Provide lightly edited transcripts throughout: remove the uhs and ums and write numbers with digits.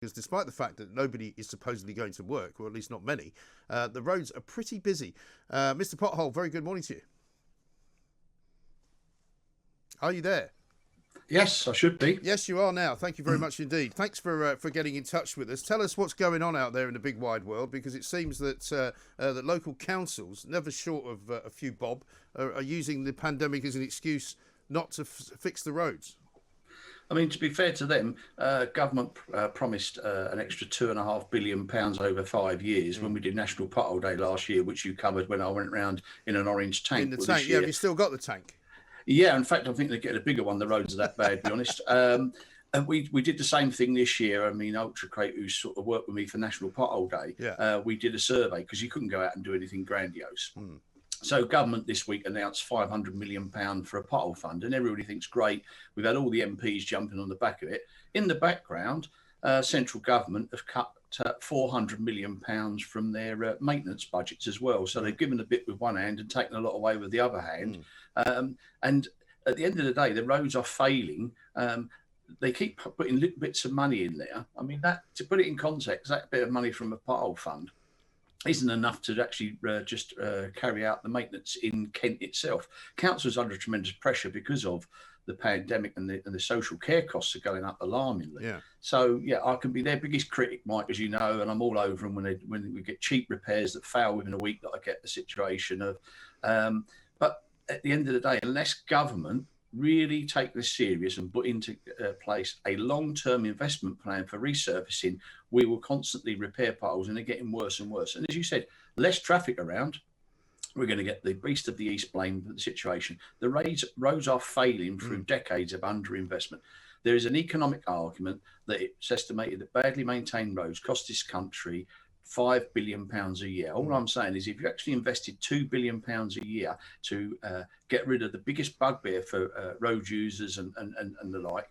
because despite the fact that nobody is supposedly going to work, or at least not many, the roads are pretty busy. Mr. Pothole, very good morning to you. Are you there? Yes, I should be. Yes, you are now. Thank you very much indeed. Thanks for getting in touch with us. Tell us what's going on out there in the big wide world, because it seems that that local councils, never short of a few bob, are using the pandemic as an excuse not to fix the roads. I mean, to be fair to them, government promised an extra £2.5 billion over 5 years when we did National Pothole Day last year, which you covered when I went round in an orange tank. In the tank, yeah. Have you still got the tank? Yeah, in fact, I think they get a bigger one. The roads are that bad, to be honest. And we did the same thing this year. I mean, UltraCrate, who sort of worked with me for National Pothole Day, we did a survey because you couldn't go out and do anything grandiose. So government this week announced £500 million for a pothole fund, and everybody thinks great. We've had all the MPs jumping on the back of it. In the background, central government have cut £400 million from their maintenance budgets as well. So they've given a bit with one hand and taken a lot away with the other hand. And at the end of the day, the roads are failing. They keep putting little bits of money in there. I mean, that, to put it in context, that bit of money from a pothole fund isn't enough to actually just carry out the maintenance in Kent itself. Councils are under tremendous pressure because of the pandemic, and the social care costs are going up alarmingly. Yeah. So yeah, I can be their biggest critic, Mike, as you know, and I'm all over them when we get cheap repairs that fail within a week. That I get the situation of, but at the end of the day, unless government really take this serious and put into place a long-term investment plan for resurfacing, we will constantly repair potholes, and they're getting worse and worse. And as you said, less traffic around, we're going to get the beast of the East blame for the situation. The roads are failing through decades of underinvestment. There is an economic argument that it's estimated that badly maintained roads cost this country £5 billion a year. All I'm saying is, if you actually invested £2 billion a year to get rid of the biggest bugbear for road users and the like,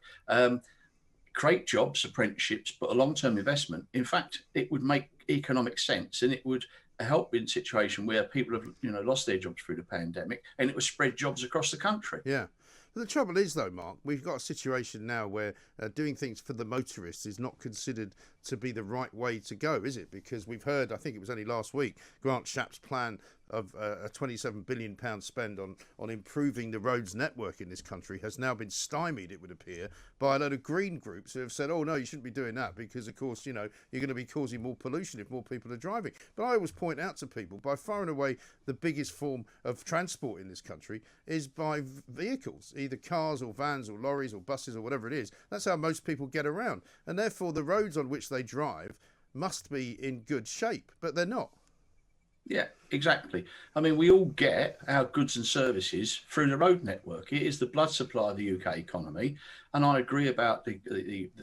create jobs, apprenticeships, but a long-term investment, in fact, it would make economic sense, and it would help in a situation where people have lost their jobs through the pandemic, and it would spread jobs across the country. Yeah. But the trouble is, though, Mark, we've got a situation now where doing things for the motorists is not considered to be the right way to go, is it? Because we've heard, I think it was only last week, Grant Shapps' plan of a £27 billion spend on improving the roads network in this country has now been stymied, it would appear, by a load of green groups who have said, oh, no, you shouldn't be doing that because, of course, you're going to be causing more pollution if more people are driving. But I always point out to people, by far and away, the biggest form of transport in this country is by vehicles, either cars or vans or lorries or buses or whatever it is. That's how most people get around. And therefore, the roads on which they drive must be in good shape, but they're not. Yeah, exactly. I mean, we all get our goods and services through the road network. It is the blood supply of the UK economy. And I agree about the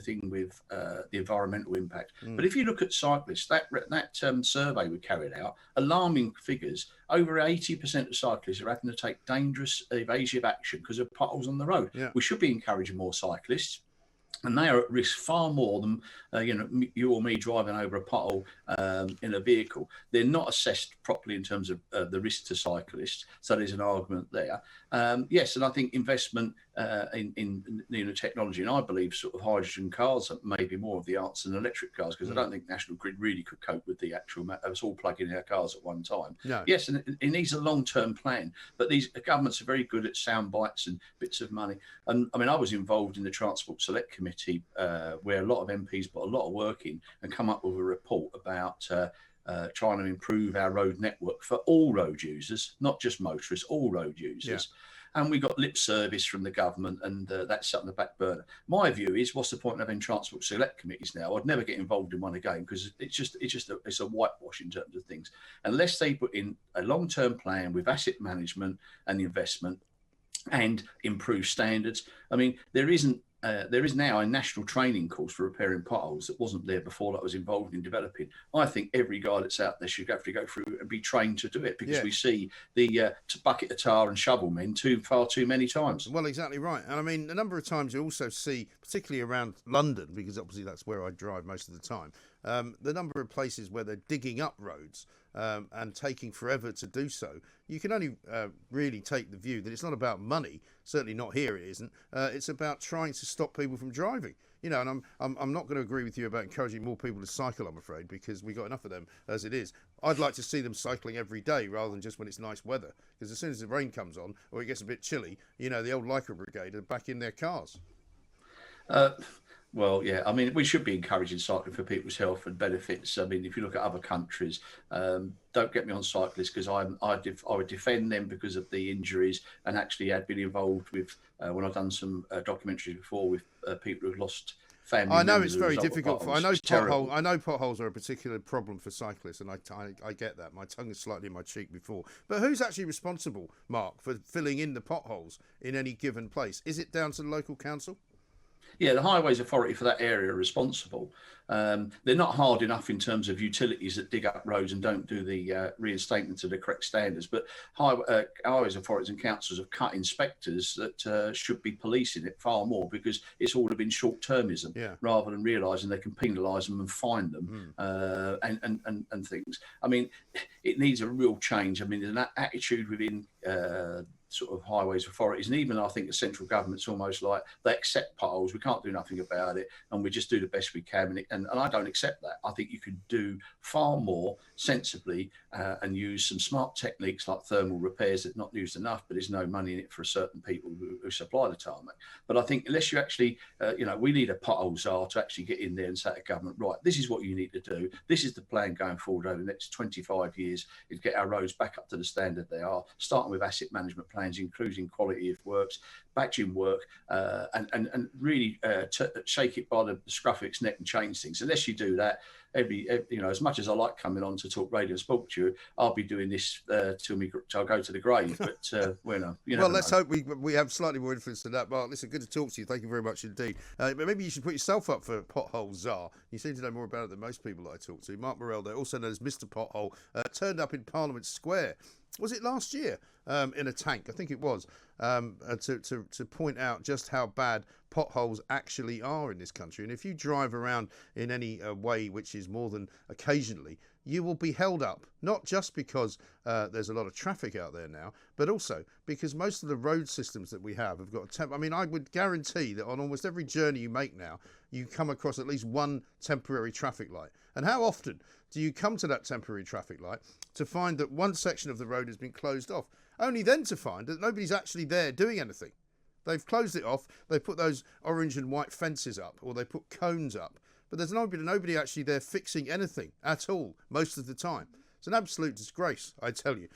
thing with the environmental impact. But if you look at cyclists, that survey we carried out, alarming figures, over 80% of cyclists are having to take dangerous evasive action because of potholes on the road. Yeah. We should be encouraging more cyclists. And they are at risk far more than you or me driving over a pothole in a vehicle. They're not assessed properly in terms of the risk to cyclists. So there's an argument there. Yes, and I think investment in technology, and I believe sort of hydrogen cars are maybe more of the answer than electric cars, because I don't think National Grid really could cope with the actual of us all plugging in our cars at one time. No. Yes, and it needs a long-term plan. But these governments are very good at sound bites and bits of money. And I mean, I was involved in the Transport Select Committee, where a lot of MPs put a lot of work in and come up with a report about trying to improve our road network for all road users, not just motorists, all road users. Yeah. And we got lip service from the government, and that's up on the back burner. My view is, what's the point of having Transport Select Committees now? I'd never get involved in one again, because it's a whitewash in terms of things. Unless they put in a long-term plan with asset management and investment and improve standards. I mean, there is now a national training course for repairing potholes that wasn't there before, that I was involved in developing. I think every guy that's out there should have to go through and be trained to do it, because we see the bucket of tar and shovel men far too many times. Well, exactly right. And I mean, a number of times you also see, particularly around London, because obviously that's where I drive most of the time, the number of places where they're digging up roads and taking forever to do so. You can only really take the view that it's not about money. Certainly not here, it isn't. It's about trying to stop people from driving. And I'm not going to agree with you about encouraging more people to cycle, I'm afraid, because we got enough of them as it is. I'd like to see them cycling every day rather than just when it's nice weather, because as soon as the rain comes on or it gets a bit chilly, the old Lycra brigade are back in their cars. Well, yeah, I mean, we should be encouraging cycling for people's health and benefits. I mean, if you look at other countries, don't get me on cyclists, because I would defend them because of the injuries, and actually had been involved with, when I've done some documentaries before with people who've lost family I know members it's as a very result of difficult. potholes. I know potholes are a particular problem for cyclists, and I get that. My tongue is slightly in my cheek before. But who's actually responsible, Mark, for filling in the potholes in any given place? Is it down to the local council? Yeah, the Highways Authority for that area are responsible. They're not hard enough in terms of utilities that dig up roads and don't do the reinstatement to the correct standards. But highways authorities and councils have cut inspectors that should be policing it far more, because it's all been short-termism, rather than realising they can penalise them and fine them and things. I mean, it needs a real change. I mean, there's an attitude within sort of highways authorities, and even I think the central government's almost like they accept potholes, we can't do nothing about it, and we just do the best we can, and I don't accept that. I think you could do far more sensibly and use some smart techniques like thermal repairs that not used enough, but there's no money in it for certain people who supply the tarmac. But I think unless you actually we need a pothole czar to actually get in there and say to government, right, this is what you need to do, this is the plan going forward over the next 25 years, is get our roads back up to the standard they are, starting with asset management plans, including quality of works, batching work, and really shake it by the scruff of its neck and change things. Unless you do that, every as much as I like coming on to talk radio and sport to you, I'll be doing this till I go to the grave. But well, let's hope we have slightly more influence than that. Mark, listen, good to talk to you. Thank you very much indeed. But maybe you should put yourself up for Pothole Czar. You seem to know more about it than most people that I talk to. Mark Morell, there, also known as Mr. Pothole, turned up in Parliament Square. Was it last year? In a tank, I think it was, to point out just how bad potholes actually are in this country. And if you drive around in any way which is more than occasionally, you will be held up, not just because there's a lot of traffic out there now, but also because most of the road systems that we have got I mean, I would guarantee that on almost every journey you make now, you come across at least one temporary traffic light. And how often do you come to that temporary traffic light to find that one section of the road has been closed off, only then to find that nobody's actually there doing anything? They've closed it off, they put those orange and white fences up, or they put cones up, but there's nobody actually there fixing anything at all most of the time. It's an absolute disgrace, I tell you.